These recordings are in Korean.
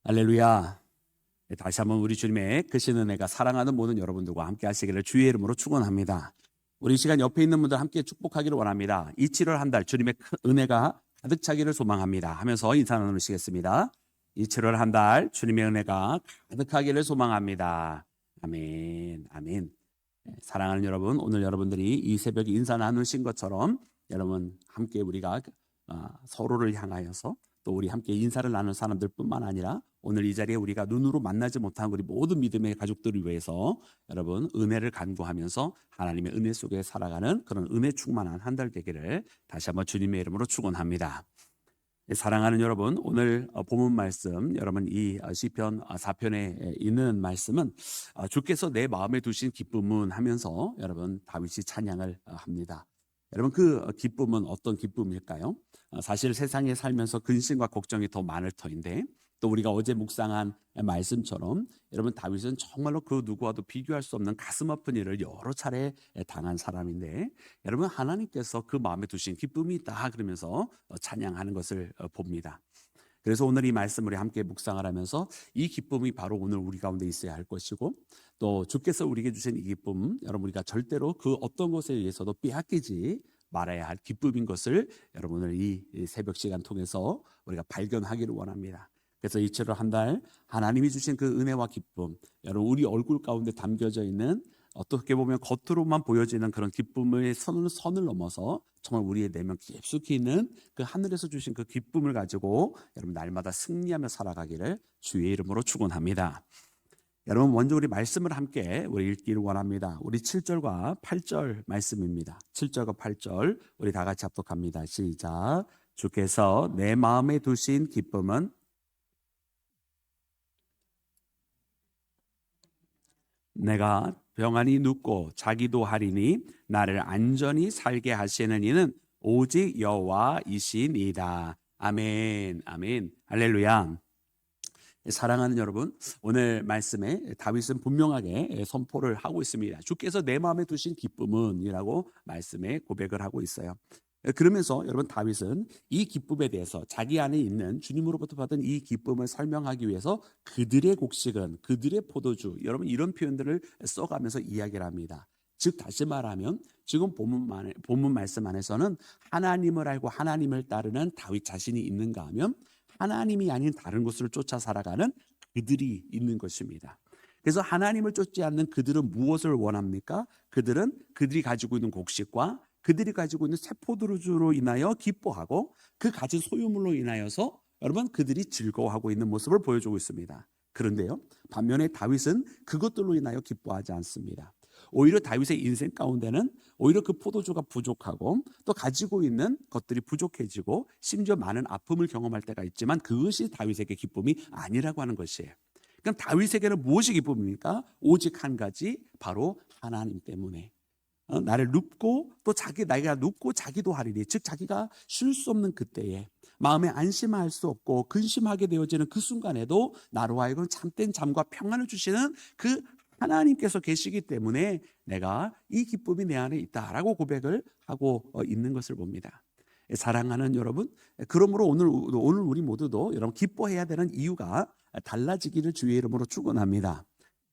할렐루야. 다시 한번 우리 주님의 크신 은혜가 사랑하는 모든 여러분들과 함께 하시기를 주의 이름으로 축원합니다. 우리 이 시간 옆에 있는 분들 함께 축복하기를 원합니다. 이 7월 한 달 주님의 은혜가 가득 차기를 소망합니다 하면서 인사 나누시겠습니다. 이 7월 한 달 주님의 은혜가 가득하기를 소망합니다. 아멘. 아멘. 사랑하는 여러분, 오늘 여러분들이 이 새벽에 인사 나누신 것처럼 여러분 함께 우리가 서로를 향하여서 또 우리 함께 인사를 나눈 사람들뿐만 아니라 오늘 이 자리에 우리가 눈으로 만나지 못한 우리 모든 믿음의 가족들을 위해서 여러분 은혜를 간구하면서 하나님의 은혜 속에 살아가는 그런 은혜 충만한 한 달 되기를 다시 한번 주님의 이름으로 축원합니다. 사랑하는 여러분, 오늘 본문 말씀, 여러분 이 시편 4편에 있는 말씀은 주께서 내 마음에 두신 기쁨은 하면서 여러분 다윗이 찬양을 합니다. 여러분 그 기쁨은 어떤 기쁨일까요? 사실 세상에 살면서 근심과 걱정이 더 많을 터인데 또 우리가 어제 묵상한 말씀처럼 여러분 다윗은 정말로 그 누구와도 비교할 수 없는 가슴 아픈 일을 여러 차례 당한 사람인데 여러분 하나님께서 그 마음에 두신 기쁨이 있다 그러면서 찬양하는 것을 봅니다. 그래서 오늘 이 말씀을 함께 묵상을 하면서 이 기쁨이 바로 오늘 우리 가운데 있어야 할 것이고 또 주께서 우리에게 주신 이 기쁨 여러분 우리가 절대로 그 어떤 것에 의해서도 빼앗기지 말아야 할 기쁨인 것을 여러분을 이 새벽 시간 통해서 우리가 발견하기를 원합니다. 그래서 이 7월 한 달 하나님이 주신 그 은혜와 기쁨 여러분 우리 얼굴 가운데 담겨져 있는 어떻게 보면 겉으로만 보여지는 그런 기쁨의 선을 넘어서 정말 우리의 내면 깊숙이 있는 그 하늘에서 주신 그 기쁨을 가지고 여러분 날마다 승리하며 살아가기를 주의 이름으로 축원합니다. 여러분 먼저 우리 말씀을 함께 우리 읽기를 원합니다. 우리 7절과 8절 말씀입니다. 7절과 8절 우리 다 같이 합독합니다. 시작. 주께서 내 마음에 두신 기쁨은 내가 평안히 눕고 자기도 하리니 나를 안전히 살게 하시는 이는 오직 여호와이시니이다. 아멘. 아멘. 할렐루야. 사랑하는 여러분, 오늘 말씀에 다윗은 분명하게 선포를 하고 있습니다. 주께서 내 마음에 두신 기쁨은 이라고 말씀에 고백을 하고 있어요. 그러면서 여러분 다윗은 이 기쁨에 대해서 자기 안에 있는 주님으로부터 받은 이 기쁨을 설명하기 위해서 그들의 곡식은 그들의 포도주 여러분 이런 표현들을 써가면서 이야기를 합니다. 즉 다시 말하면 지금 본문 말씀 안에서는 하나님을 알고 하나님을 따르는 다윗 자신이 있는가 하면 하나님이 아닌 다른 곳을 쫓아 살아가는 그들이 있는 것입니다. 그래서 하나님을 쫓지 않는 그들은 무엇을 원합니까? 그들은 그들이 가지고 있는 곡식과 그들이 가지고 있는 새 포도주로 인하여 기뻐하고 그 가진 소유물로 인하여서 여러분 그들이 즐거워하고 있는 모습을 보여주고 있습니다. 그런데요 반면에 다윗은 그것들로 인하여 기뻐하지 않습니다. 오히려 다윗의 인생 가운데는 오히려 그 포도주가 부족하고 또 가지고 있는 것들이 부족해지고 심지어 많은 아픔을 경험할 때가 있지만 그것이 다윗에게 기쁨이 아니라고 하는 것이에요. 그럼 다윗에게는 무엇이 기쁨입니까? 오직 한 가지 바로 하나님 때문에 나를 눕고 또 나이가 눕고 자기도 하리니 즉 자기가 쉴 수 없는 그때에 마음에 안심할 수 없고 근심하게 되어지는 그 순간에도 나로 하여금 참된 잠과 평안을 주시는 그 하나님께서 계시기 때문에 내가 이 기쁨이 내 안에 있다라고 고백을 하고 있는 것을 봅니다. 사랑하는 여러분, 그러므로 오늘 우리 모두도 여러분 기뻐해야 되는 이유가 달라지기를 주의 이름으로 축원합니다.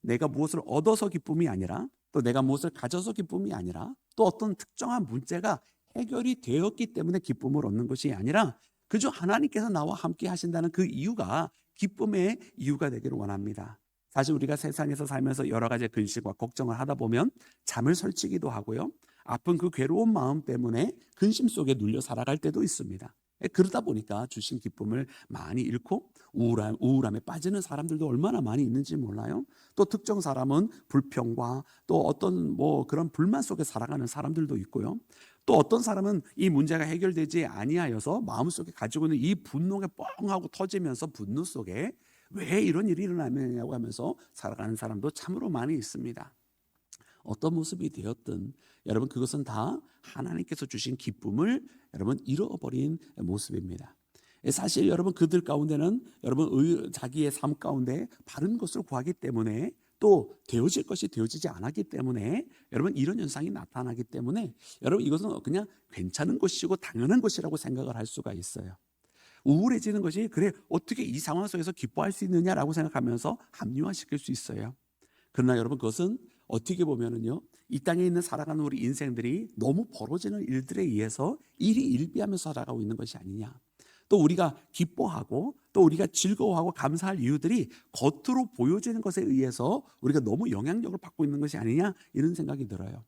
내가 무엇을 얻어서 기쁨이 아니라 또 내가 무엇을 가져서 기쁨이 아니라 또 어떤 특정한 문제가 해결이 되었기 때문에 기쁨을 얻는 것이 아니라 그저 하나님께서 나와 함께 하신다는 그 이유가 기쁨의 이유가 되기를 원합니다. 사실 우리가 세상에서 살면서 여러 가지 근심과 걱정을 하다 보면 잠을 설치기도 하고요. 아픈 그 괴로운 마음 때문에 근심 속에 눌려 살아갈 때도 있습니다. 그러다 보니까 주신 기쁨을 많이 잃고 우울함에 빠지는 사람들도 얼마나 많이 있는지 몰라요. 또 특정 사람은 불평과 또 어떤 그런 불만 속에 살아가는 사람들도 있고요. 또 어떤 사람은 이 문제가 해결되지 아니하여서 마음속에 가지고 있는 이 분노가 뻥 하고 터지면서 분노 속에 왜 이런 일이 일어나냐고 하면서 살아가는 사람도 참으로 많이 있습니다. 어떤 모습이 되었든 여러분 그것은 다 하나님께서 주신 기쁨을 여러분 잃어버린 모습입니다. 사실 여러분 그들 가운데는 여러분 자기의 삶 가운데 바른 것을 구하기 때문에 또 되어질 것이 되어지지 않았기 때문에 여러분 이런 현상이 나타나기 때문에 여러분 이것은 그냥 괜찮은 것이고 당연한 것이라고 생각을 할 수가 있어요. 우울해지는 것이 그래 어떻게 이 상황 속에서 기뻐할 수 있느냐라고 생각하면서 합리화시킬 수 있어요. 그러나 여러분 그것은 어떻게 보면은요 이 땅에 있는 살아가는 우리 인생들이 너무 벌어지는 일들에 의해서 일희일비하면서 살아가고 있는 것이 아니냐. 또 우리가 기뻐하고 또 우리가 즐거워하고 감사할 이유들이 겉으로 보여지는 것에 의해서 우리가 너무 영향력을 받고 있는 것이 아니냐 이런 생각이 들어요.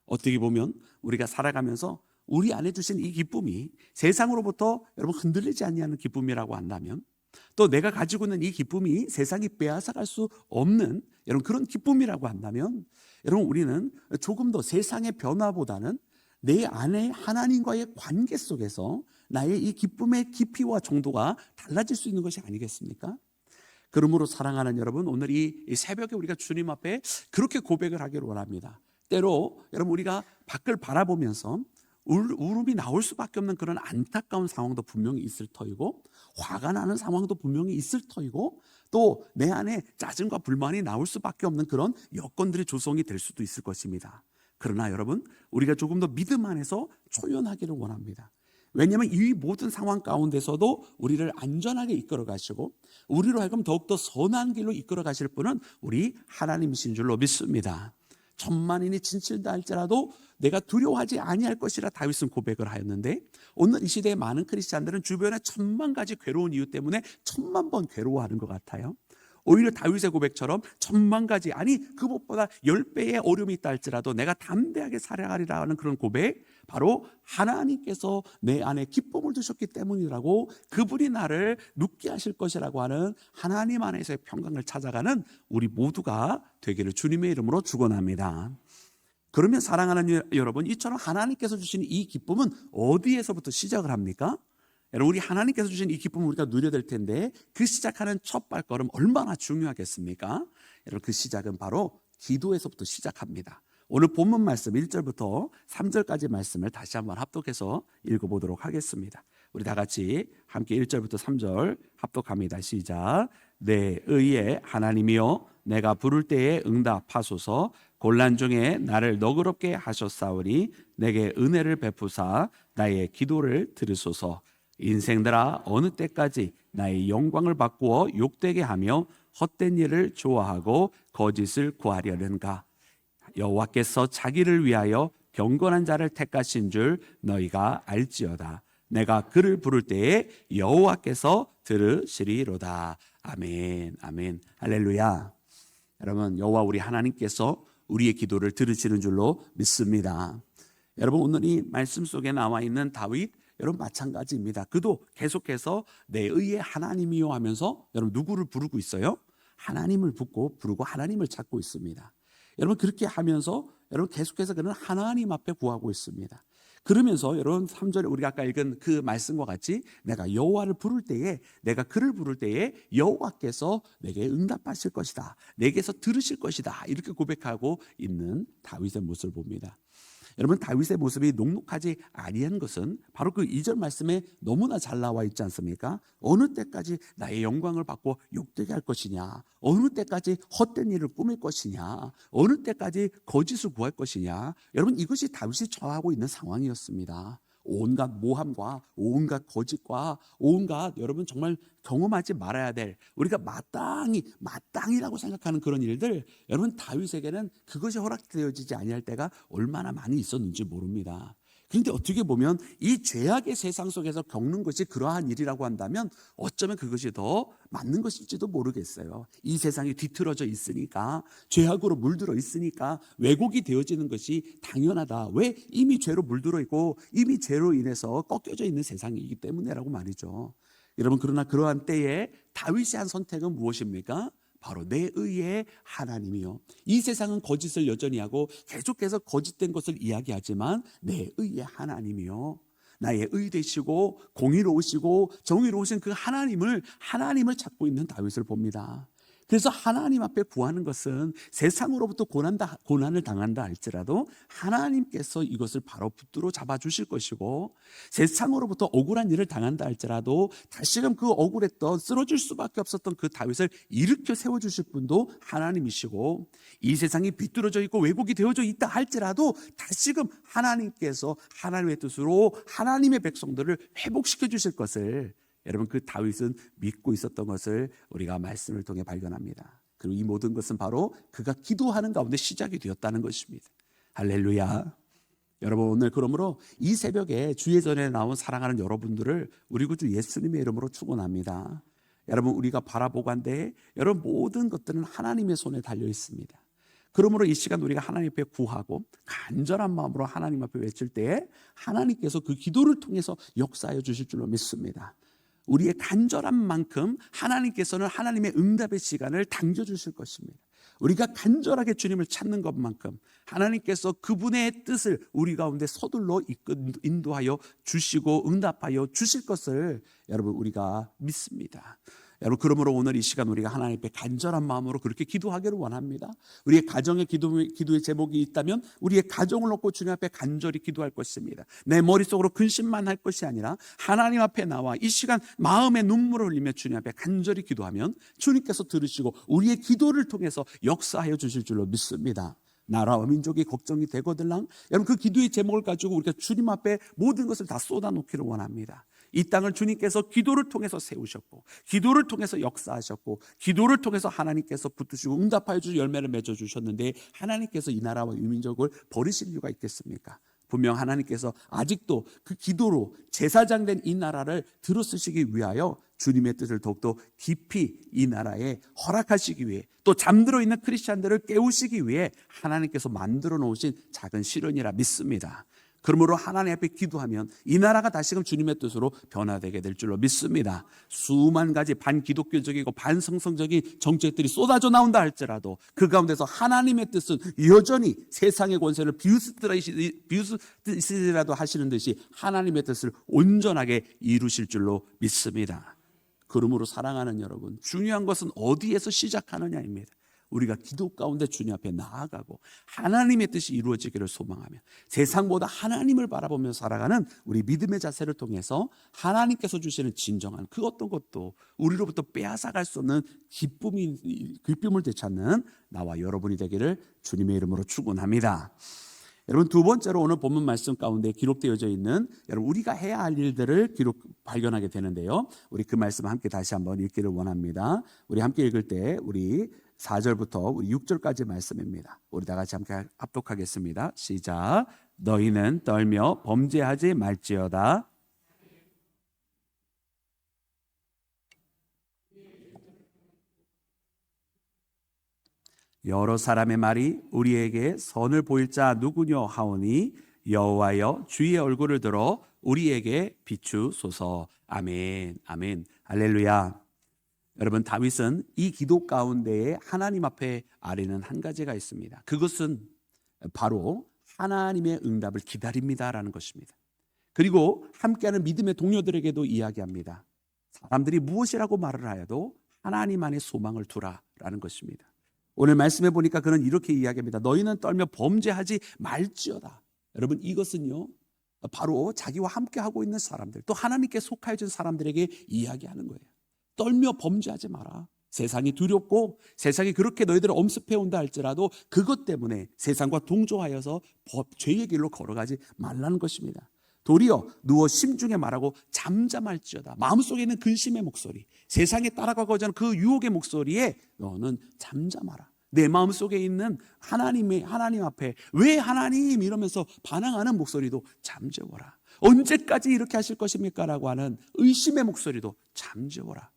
어떻게 보면 우리가 살아가면서 우리 안에 주신 이 기쁨이 세상으로부터 여러분 흔들리지 않냐는 기쁨이라고 한다면 또 내가 가지고 있는 이 기쁨이 세상이 빼앗아갈 수 없는 여러분 그런 기쁨이라고 한다면 여러분 우리는 조금 더 세상의 변화보다는 내 안에 하나님과의 관계 속에서 나의 이 기쁨의 깊이와 정도가 달라질 수 있는 것이 아니겠습니까? 그러므로 사랑하는 여러분 오늘 이 새벽에 우리가 주님 앞에 그렇게 고백을 하기를 원합니다. 때로 여러분 우리가 밖을 바라보면서 울음이 나올 수밖에 없는 그런 안타까운 상황도 분명히 있을 터이고 화가 나는 상황도 분명히 있을 터이고 또 내 안에 짜증과 불만이 나올 수밖에 없는 그런 여건들이 조성이 될 수도 있을 것입니다. 그러나 여러분 우리가 조금 더 믿음 안에서 초연하기를 원합니다. 왜냐하면 이 모든 상황 가운데서도 우리를 안전하게 이끌어 가시고 우리로 하여금 더욱더 선한 길로 이끌어 가실 분은 우리 하나님이신 줄로 믿습니다. 천만인이 진칠다 할지라도 내가 두려워하지 아니할 것이라 다윗은 고백을 하였는데 오늘 이 시대의 많은 크리스찬들은 주변에 천만 가지 괴로운 이유 때문에 천만 번 괴로워하는 것 같아요. 오히려 다윗의 고백처럼 천만 가지 아니 그것보다 10배의 어려움이 있다 할지라도 내가 담대하게 살아가리라 하는 그런 고백 바로 하나님께서 내 안에 기쁨을 두셨기 때문이라고 그분이 나를 눕게 하실 것이라고 하는 하나님 안에서의 평강을 찾아가는 우리 모두가 되기를 주님의 이름으로 축원합니다. 그러면 사랑하는 여러분 이처럼 하나님께서 주신 이 기쁨은 어디에서부터 시작을 합니까? 여러분 우리 하나님께서 주신 이 기쁨을 우리가 누려야 될 텐데 그 시작하는 첫 발걸음 얼마나 중요하겠습니까? 여러분 그 시작은 바로 기도에서부터 시작합니다. 오늘 본문 말씀 1절부터 3절까지 말씀을 다시 한번 합독해서 읽어보도록 하겠습니다. 우리 다 같이 함께 1절부터 3절 합독합니다. 시작. 내 의의 하나님이여 내가 부를 때에 응답하소서. 곤란 중에 나를 너그럽게 하셨사오니 내게 은혜를 베푸사 나의 기도를 들으소서. 인생들아 어느 때까지 나의 영광을 바꾸어 욕되게 하며 헛된 일을 좋아하고 거짓을 구하려는가. 여호와께서 자기를 위하여 경건한 자를 택하신 줄 너희가 알지어다. 내가 그를 부를 때에 여호와께서 들으시리로다. 아멘 아멘 할렐루야. 여러분 여호와 우리 하나님께서 우리의 기도를 들으시는 줄로 믿습니다. 여러분 오늘 이 말씀 속에 나와 있는 다윗 여러분 마찬가지입니다. 그도 계속해서 내 의의 하나님이요 하면서 여러분 누구를 부르고 있어요? 하나님을 부르고 하나님을 찾고 있습니다. 여러분 그렇게 하면서 여러분 계속해서 그는 하나님 앞에 구하고 있습니다. 그러면서 여러분 3절에 우리가 아까 읽은 그 말씀과 같이 내가 여호와를 부를 때에 내가 그를 부를 때에 여호와께서 내게 응답하실 것이다. 내게서 들으실 것이다. 이렇게 고백하고 있는 다윗의 모습을 봅니다. 여러분 다윗의 모습이 녹록하지 아니한 것은 바로 그 2절 말씀에 너무나 잘 나와 있지 않습니까? 어느 때까지 나의 영광을 받고 욕되게 할 것이냐, 어느 때까지 헛된 일을 꾸밀 것이냐, 어느 때까지 거짓을 구할 것이냐. 여러분 이것이 다윗이 처하고 있는 상황이었습니다. 온갖 모함과 온갖 거짓과 온갖 여러분 정말 경험하지 말아야 될 우리가 마땅이라고 생각하는 그런 일들 여러분 다윗에게는 그것이 허락되어지지 아니할 때가 얼마나 많이 있었는지 모릅니다. 그런데 어떻게 보면 이 죄악의 세상 속에서 겪는 것이 그러한 일이라고 한다면 어쩌면 그것이 더 맞는 것일지도 모르겠어요. 이 세상이 뒤틀어져 있으니까 죄악으로 물들어 있으니까 왜곡이 되어지는 것이 당연하다. 왜? 이미 죄로 물들어 있고 이미 죄로 인해서 꺾여져 있는 세상이기 때문에라고 말이죠. 여러분 그러나 그러한 때에 다윗이 한 선택은 무엇입니까? 바로 내 의의 하나님이요. 이 세상은 거짓을 여전히 하고 계속해서 거짓된 것을 이야기하지만 내 의의 하나님이요. 나의 의 되시고 공의로우시고 정의로우신 그 하나님을 찾고 있는 다윗을 봅니다. 그래서 하나님 앞에 구하는 것은 세상으로부터 고난을 당한다 할지라도 하나님께서 이것을 바로 붙들어 잡아주실 것이고 세상으로부터 억울한 일을 당한다 할지라도 다시금 그 억울했던 쓰러질 수밖에 없었던 그 다윗을 일으켜 세워주실 분도 하나님이시고 이 세상이 비뚤어져 있고 왜곡이 되어져 있다 할지라도 다시금 하나님께서 하나님의 뜻으로 하나님의 백성들을 회복시켜 주실 것을 여러분 그 다윗은 믿고 있었던 것을 우리가 말씀을 통해 발견합니다. 그리고 이 모든 것은 바로 그가 기도하는 가운데 시작이 되었다는 것입니다. 할렐루야. 여러분 오늘 그러므로 이 새벽에 주의 전에 나온 사랑하는 여러분들을 우리 구주 예수님의 이름으로 축원합니다. 여러분 우리가 바라보고 한데 여러분 모든 것들은 하나님의 손에 달려 있습니다. 그러므로 이 시간 우리가 하나님 앞에 구하고 간절한 마음으로 하나님 앞에 외칠 때 하나님께서 그 기도를 통해서 역사하여 주실 줄로 믿습니다. 우리의 간절한 만큼 하나님께서는 하나님의 응답의 시간을 당겨주실 것입니다. 우리가 간절하게 주님을 찾는 것만큼 하나님께서 그분의 뜻을 우리 가운데 서둘러 인도하여 주시고 응답하여 주실 것을 여러분 우리가 믿습니다. 여러분 그러므로 오늘 이 시간 우리가 하나님 앞에 간절한 마음으로 그렇게 기도하기를 원합니다. 우리의 가정의 기도의 제목이 있다면 우리의 가정을 놓고 주님 앞에 간절히 기도할 것입니다. 내 머릿속으로 근심만 할 것이 아니라 하나님 앞에 나와 이 시간 마음의 눈물을 흘리며 주님 앞에 간절히 기도하면 주님께서 들으시고 우리의 기도를 통해서 역사하여 주실 줄로 믿습니다. 나라와 민족이 걱정이 되거들랑 여러분 그 기도의 제목을 가지고 우리가 주님 앞에 모든 것을 다 쏟아놓기를 원합니다. 이 땅을 주님께서 기도를 통해서 세우셨고 기도를 통해서 역사하셨고 기도를 통해서 하나님께서 붙드시고 응답하여 주시고 열매를 맺어주셨는데 하나님께서 이 나라와 이 민족을 버리실 이유가 있겠습니까? 분명 하나님께서 아직도 그 기도로 제사장된 이 나라를 들어쓰시기 위하여 주님의 뜻을 더욱더 깊이 이 나라에 허락하시기 위해 또 잠들어 있는 크리스찬들을 깨우시기 위해 하나님께서 만들어 놓으신 작은 실현이라 믿습니다. 그러므로 하나님 앞에 기도하면 이 나라가 다시금 주님의 뜻으로 변화되게 될 줄로 믿습니다. 수만 가지 반기독교적이고 반성성적인 정책들이 쏟아져 나온다 할지라도 그 가운데서 하나님의 뜻은 여전히 세상의 권세를 비웃으시라도 하시는 듯이 하나님의 뜻을 온전하게 이루실 줄로 믿습니다. 그러므로 사랑하는 여러분, 중요한 것은 어디에서 시작하느냐입니다. 우리가 기도 가운데 주님 앞에 나아가고 하나님의 뜻이 이루어지기를 소망하며 세상보다 하나님을 바라보며 살아가는 우리 믿음의 자세를 통해서 하나님께서 주시는 진정한 그 어떤 것도 우리로부터 빼앗아갈 수 없는 기쁨을 되찾는 나와 여러분이 되기를 주님의 이름으로 축원합니다. 여러분 두 번째로 오늘 본문 말씀 가운데 기록되어져 있는 여러분 우리가 해야 할 일들을 발견하게 되는데요. 우리 그 말씀 함께 다시 한번 읽기를 원합니다. 우리 함께 읽을 때 우리 4절부터 우리 6절까지 말씀입니다. 우리 다 같이 함께 합독하겠습니다. 시작. 너희는 떨며 범죄하지 말지어다. 여러 사람의 말이 우리에게 선을 보일 자 누구뇨 하오니 여호와여 주의 얼굴을 들어 우리에게 비추소서. 아멘. 아멘. 할렐루야. 여러분 다윗은 이 기도 가운데에 하나님 앞에 아뢰는 한 가지가 있습니다. 그것은 바로 하나님의 응답을 기다립니다라는 것입니다. 그리고 함께하는 믿음의 동료들에게도 이야기합니다. 사람들이 무엇이라고 말을 하여도 하나님 안에 소망을 두라라는 것입니다. 오늘 말씀해 보니까 그는 이렇게 이야기합니다. 너희는 떨며 범죄하지 말지어다. 여러분 이것은요 바로 자기와 함께하고 있는 사람들 또 하나님께 속하여 준 사람들에게 이야기하는 거예요. 떨며 범죄하지 마라. 세상이 두렵고 세상이 그렇게 너희들을 엄습해 온다 할지라도 그것 때문에 세상과 동조하여서 죄의 길로 걸어가지 말라는 것입니다. 도리어 누워 심중에 말하고 잠잠할지어다. 마음속에 있는 근심의 목소리, 세상에 따라가고자 하는 그 유혹의 목소리에 너는 잠잠하라. 내 마음속에 있는 하나님 앞에 왜 하나님 이러면서 반항하는 목소리도 잠재워라. 언제까지 이렇게 하실 것입니까? 라고 하는 의심의 목소리도 잠재워라.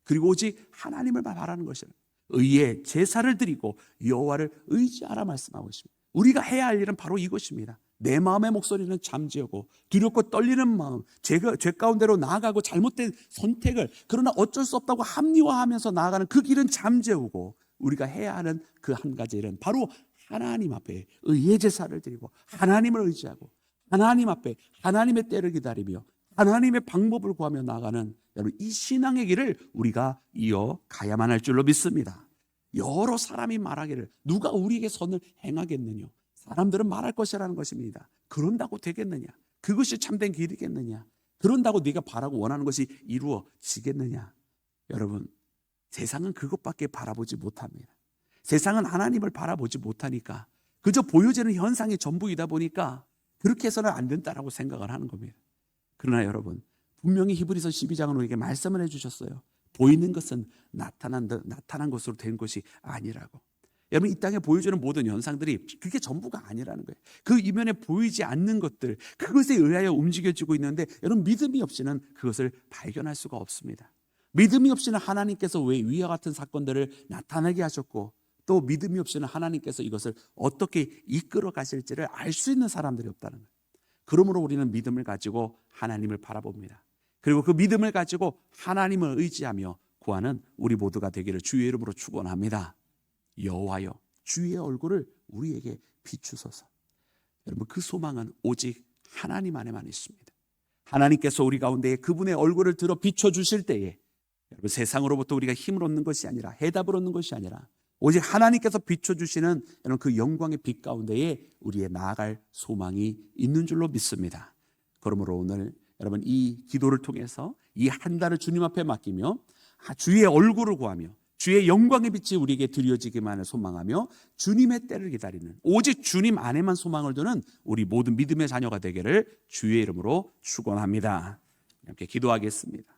그리고 오직 하나님을 바라는 것이라. 의의 제사를 드리고 여호와를 의지하라 말씀하고 있습니다. 우리가 해야 할 일은 바로 이것입니다. 내 마음의 목소리는 잠재우고 두렵고 떨리는 마음, 죄 가운데로 나아가고 잘못된 선택을 그러나 어쩔 수 없다고 합리화하면서 나아가는 그 길은 잠재우고 우리가 해야 하는 그 한 가지 일은 바로 하나님 앞에 의의 제사를 드리고 하나님을 의지하고 하나님 앞에 하나님의 때를 기다리며 하나님의 방법을 구하며 나아가는 여러분 이 신앙의 길을 우리가 이어가야만 할 줄로 믿습니다. 여러 사람이 말하기를 누가 우리에게 선을 행하겠느냐. 사람들은 말할 것이라는 것입니다. 그런다고 되겠느냐? 그것이 참된 길이겠느냐? 그런다고 네가 바라고 원하는 것이 이루어지겠느냐? 여러분 세상은 그것밖에 바라보지 못합니다. 세상은 하나님을 바라보지 못하니까 그저 보여지는 현상이 전부이다 보니까 그렇게 해서는 안 된다라고 생각을 하는 겁니다. 그러나 여러분 분명히 히브리서 12장은 우리에게 말씀을 해주셨어요. 보이는 것은 나타난 것으로 된 것이 아니라고. 여러분, 이 땅에 보여주는 모든 현상들이 그게 전부가 아니라는 거예요. 그 이면에 보이지 않는 것들, 그것에 의하여 움직여지고 있는데, 여러분, 믿음이 없이는 그것을 발견할 수가 없습니다. 믿음이 없이는 하나님께서 왜 위와 같은 사건들을 나타나게 하셨고, 또 믿음이 없이는 하나님께서 이것을 어떻게 이끌어 가실지를 알 수 있는 사람들이 없다는 거예요. 그러므로 우리는 믿음을 가지고 하나님을 바라봅니다. 그리고 그 믿음을 가지고 하나님을 의지하며 구하는 우리 모두가 되기를 주의 이름으로 축원합니다. 여호와여, 주의 얼굴을 우리에게 비추소서. 여러분, 그 소망은 오직 하나님 안에만 있습니다. 하나님께서 우리 가운데 그분의 얼굴을 들어 비춰주실 때에, 여러분, 세상으로부터 우리가 힘을 얻는 것이 아니라, 해답을 얻는 것이 아니라, 오직 하나님께서 비춰주시는 여러분 그 영광의 빛 가운데에 우리의 나아갈 소망이 있는 줄로 믿습니다. 그러므로 오늘 여러분, 이 기도를 통해서 이 한 달을 주님 앞에 맡기며 주의 얼굴을 구하며 주의 영광의 빛이 우리에게 드려지기만을 소망하며 주님의 때를 기다리는, 오직 주님 안에만 소망을 두는 우리 모든 믿음의 자녀가 되기를 주의 이름으로 축원합니다. 함께 기도하겠습니다.